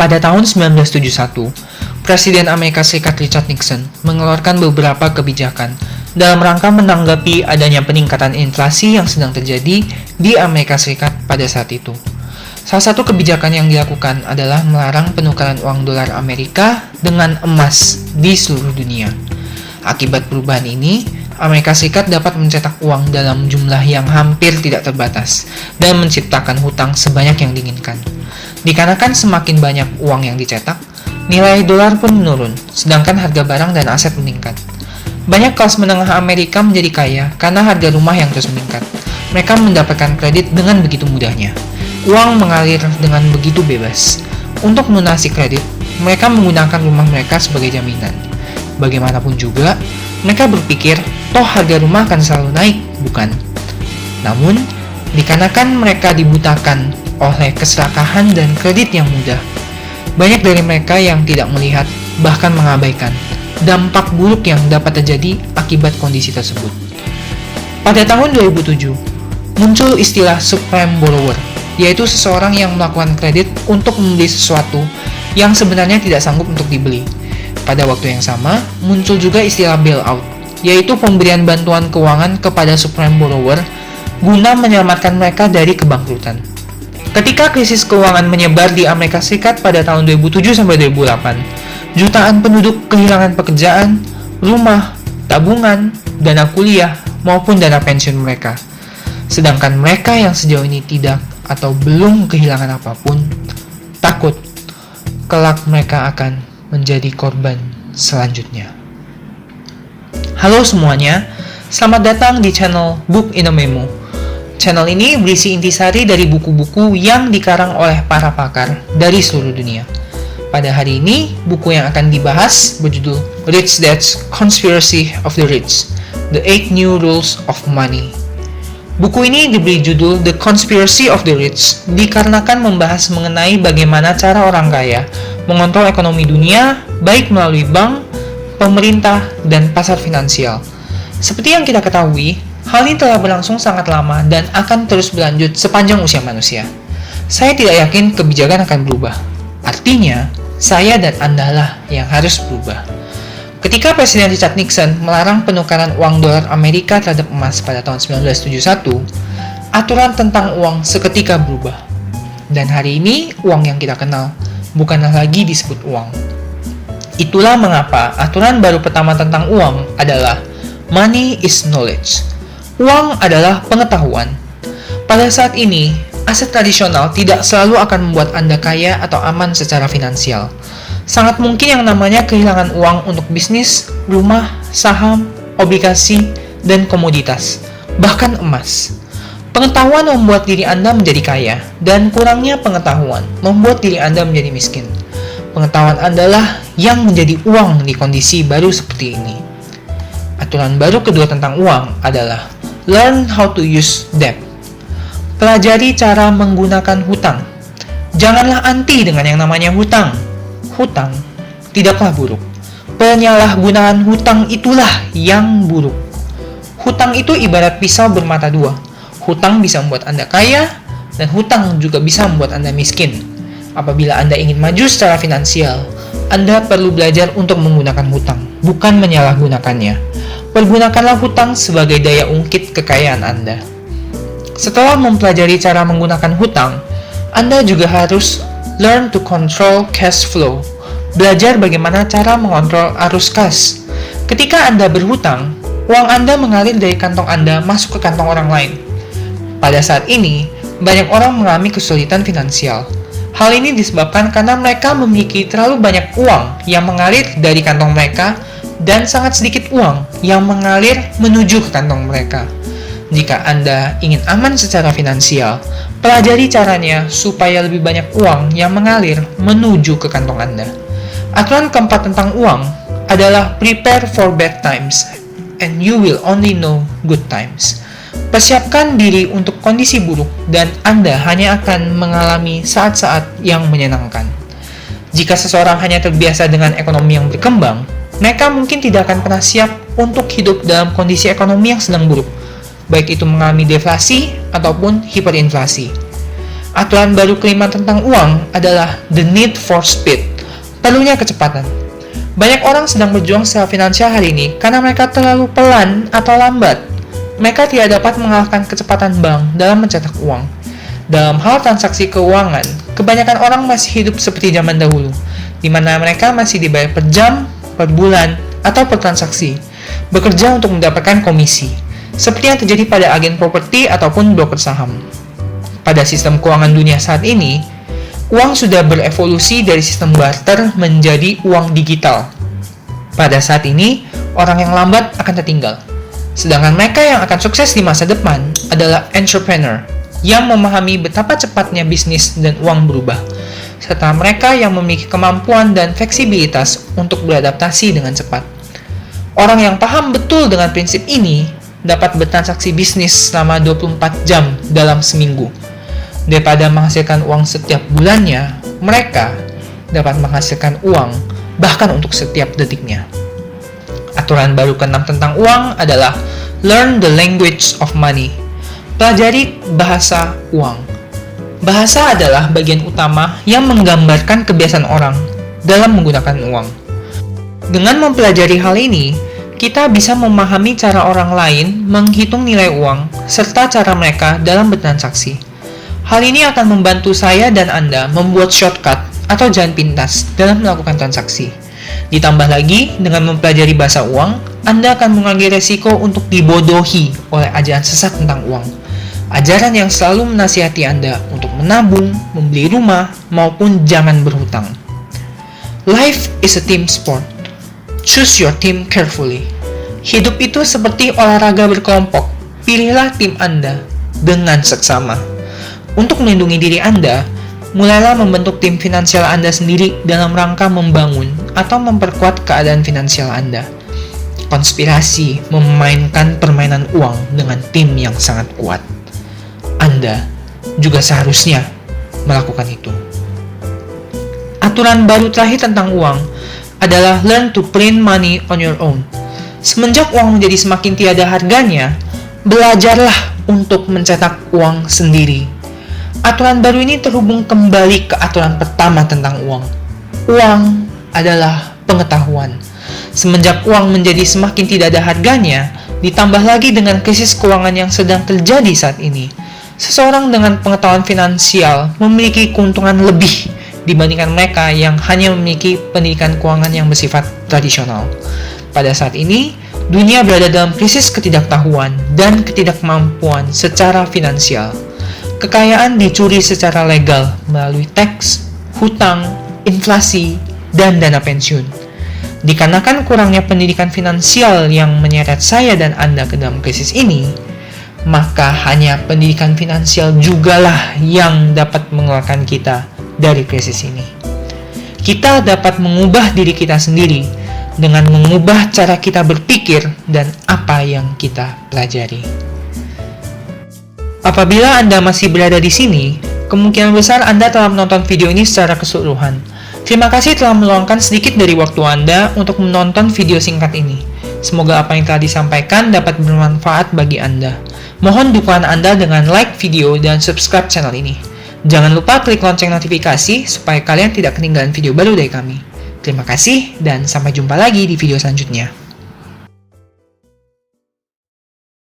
Pada tahun 1971, Presiden Amerika Serikat Richard Nixon mengeluarkan beberapa kebijakan dalam rangka menanggapi adanya peningkatan inflasi yang sedang terjadi di Amerika Serikat pada saat itu. Salah satu kebijakan yang dilakukan adalah melarang penukaran uang dolar Amerika dengan emas di seluruh dunia. Akibat perubahan ini, Amerika Serikat dapat mencetak uang dalam jumlah yang hampir tidak terbatas dan menciptakan hutang sebanyak yang diinginkan. Dikarenakan semakin banyak uang yang dicetak, nilai dolar pun menurun, sedangkan harga barang dan aset meningkat. Banyak kelas menengah Amerika menjadi kaya karena harga rumah yang terus meningkat. Mereka mendapatkan kredit dengan begitu mudahnya. Uang mengalir dengan begitu bebas. Untuk melunasi kredit, mereka menggunakan rumah mereka sebagai jaminan. Bagaimanapun juga, mereka berpikir, toh harga rumah akan selalu naik, bukan? Namun, dikarenakan mereka dibutakan oleh keserakahan dan kredit yang mudah, banyak dari mereka yang tidak melihat, bahkan mengabaikan, dampak buruk yang dapat terjadi akibat kondisi tersebut. Pada tahun 2007, muncul istilah subprime borrower, yaitu seseorang yang melakukan kredit untuk membeli sesuatu yang sebenarnya tidak sanggup untuk dibeli. Pada waktu yang sama, muncul juga istilah bailout, yaitu pemberian bantuan keuangan kepada subprime borrower guna menyelamatkan mereka dari kebangkrutan. Ketika krisis keuangan menyebar di Amerika Serikat pada tahun 2007-2008, jutaan penduduk kehilangan pekerjaan, rumah, tabungan, dana kuliah, maupun dana pensiun mereka. Sedangkan mereka yang sejauh ini tidak atau belum kehilangan apapun, takut kelak mereka akan menjadi korban selanjutnya. Halo semuanya, selamat datang di channel Book in a Memo. Channel ini berisi intisari dari buku-buku yang dikarang oleh para pakar dari seluruh dunia. Pada hari ini, buku yang akan dibahas berjudul Rich Dad's Conspiracy of the Rich, The 8 New Rules of Money. Buku ini diberi judul The Conspiracy of the Rich dikarenakan membahas mengenai bagaimana cara orang kaya mengontrol ekonomi dunia, baik melalui bank, pemerintah, dan pasar finansial. Seperti yang kita ketahui, hal ini telah berlangsung sangat lama dan akan terus berlanjut sepanjang usia manusia. Saya tidak yakin kebijakan akan berubah. Artinya, saya dan Anda lah yang harus berubah. Ketika Presiden Richard Nixon melarang penukaran uang dolar Amerika terhadap emas pada tahun 1971, aturan tentang uang seketika berubah. Dan hari ini, uang yang kita kenal bukanlah lagi disebut uang. Itulah mengapa aturan baru pertama tentang uang adalah money is knowledge. Uang adalah pengetahuan. Pada saat ini, aset tradisional tidak selalu akan membuat Anda kaya atau aman secara finansial. Sangat mungkin yang namanya kehilangan uang untuk bisnis, rumah, saham, obligasi, dan komoditas, bahkan emas. Pengetahuan membuat diri Anda menjadi kaya, dan kurangnya pengetahuan membuat diri Anda menjadi miskin. Pengetahuan adalah yang menjadi uang di kondisi baru seperti ini. Aturan baru kedua tentang uang adalah learn how to use debt. Pelajari cara menggunakan hutang. Janganlah anti dengan yang namanya hutang. Hutang tidaklah buruk. Penyalahgunaan hutang itulah yang buruk. Hutang itu ibarat pisau bermata dua. Hutang bisa membuat Anda kaya, dan hutang juga bisa membuat Anda miskin. Apabila Anda ingin maju secara finansial, Anda perlu belajar untuk menggunakan hutang, bukan menyalahgunakannya. Pergunakanlah hutang sebagai daya ungkit kekayaan Anda. Setelah mempelajari cara menggunakan hutang, Anda juga harus learn to control cash flow. Belajar bagaimana cara mengontrol arus kas. Ketika Anda berhutang, uang Anda mengalir dari kantong Anda masuk ke kantong orang lain. Pada saat ini, banyak orang mengalami kesulitan finansial. Hal ini disebabkan karena mereka memiliki terlalu banyak uang yang mengalir dari kantong mereka dan sangat sedikit uang yang mengalir menuju ke kantong mereka. Jika Anda ingin aman secara finansial, pelajari caranya supaya lebih banyak uang yang mengalir menuju ke kantong Anda. Aturan keempat tentang uang adalah prepare for bad times and you will only know good times. Persiapkan diri untuk kondisi buruk dan Anda hanya akan mengalami saat-saat yang menyenangkan. Jika seseorang hanya terbiasa dengan ekonomi yang berkembang, mereka mungkin tidak akan pernah siap untuk hidup dalam kondisi ekonomi yang sedang buruk, baik itu mengalami deflasi ataupun hiperinflasi. Aturan baru kelima tentang uang adalah the need for speed, perlunya kecepatan. Banyak orang sedang berjuang secara finansial hari ini karena mereka terlalu pelan atau lambat. Mereka tidak dapat mengalahkan kecepatan bank dalam mencetak uang. Dalam hal transaksi keuangan, kebanyakan orang masih hidup seperti zaman dahulu, di mana mereka masih dibayar per jam, per bulan, atau per transaksi, bekerja untuk mendapatkan komisi, seperti yang terjadi pada agen properti ataupun broker saham. Pada sistem keuangan dunia saat ini, uang sudah berevolusi dari sistem barter menjadi uang digital. Pada saat ini, orang yang lambat akan tertinggal. Sedangkan mereka yang akan sukses di masa depan adalah entrepreneur, yang memahami betapa cepatnya bisnis dan uang berubah, serta mereka yang memiliki kemampuan dan fleksibilitas untuk beradaptasi dengan cepat. Orang yang paham betul dengan prinsip ini dapat bertransaksi bisnis selama 24 jam dalam seminggu. Daripada menghasilkan uang setiap bulannya, mereka dapat menghasilkan uang bahkan untuk setiap detiknya. Aturan baru ke-6 tentang uang adalah learn the language of money. Pelajari bahasa uang. Bahasa adalah bagian utama yang menggambarkan kebiasaan orang dalam menggunakan uang. Dengan mempelajari hal ini, kita bisa memahami cara orang lain menghitung nilai uang serta cara mereka dalam bertransaksi. Hal ini akan membantu saya dan Anda membuat shortcut atau jalan pintas dalam melakukan transaksi. Ditambah lagi, dengan mempelajari bahasa uang, Anda akan mengurangi resiko untuk dibodohi oleh ajaran sesat tentang uang. Ajaran yang selalu menasihati Anda untuk menabung, membeli rumah, maupun jangan berhutang. Life is a team sport. Choose your team carefully. Hidup itu seperti olahraga berkelompok. Pilihlah tim Anda dengan seksama. Untuk melindungi diri Anda, mulailah membentuk tim finansial Anda sendiri dalam rangka membangun atau memperkuat keadaan finansial Anda. Konspirasi memainkan permainan uang dengan tim yang sangat kuat. Anda juga seharusnya melakukan itu. Aturan baru terakhir tentang uang adalah learn to print money on your own. Semenjak uang menjadi semakin tiada harganya, belajarlah untuk mencetak uang sendiri. Aturan baru ini terhubung kembali ke aturan pertama tentang uang. Uang adalah pengetahuan. Semenjak uang menjadi semakin tidak ada harganya, ditambah lagi dengan krisis keuangan yang sedang terjadi saat ini, seseorang dengan pengetahuan finansial memiliki keuntungan lebih dibandingkan mereka yang hanya memiliki pendidikan keuangan yang bersifat tradisional. Pada saat ini, dunia berada dalam krisis ketidaktahuan dan ketidakmampuan secara finansial. Kekayaan dicuri secara legal melalui teks, hutang, inflasi, dan dana pensiun. Dikarenakan kurangnya pendidikan finansial yang menyeret saya dan Anda ke dalam krisis ini, maka hanya pendidikan finansial jugalah yang dapat mengeluarkan kita dari krisis ini. Kita dapat mengubah diri kita sendiri dengan mengubah cara kita berpikir dan apa yang kita pelajari. Apabila Anda masih berada di sini, kemungkinan besar Anda telah menonton video ini secara keseluruhan. Terima kasih telah meluangkan sedikit dari waktu Anda untuk menonton video singkat ini. Semoga apa yang telah disampaikan dapat bermanfaat bagi Anda. Mohon dukungan Anda dengan like video dan subscribe channel ini. Jangan lupa klik lonceng notifikasi supaya kalian tidak ketinggalan video baru dari kami. Terima kasih dan sampai jumpa lagi di video selanjutnya.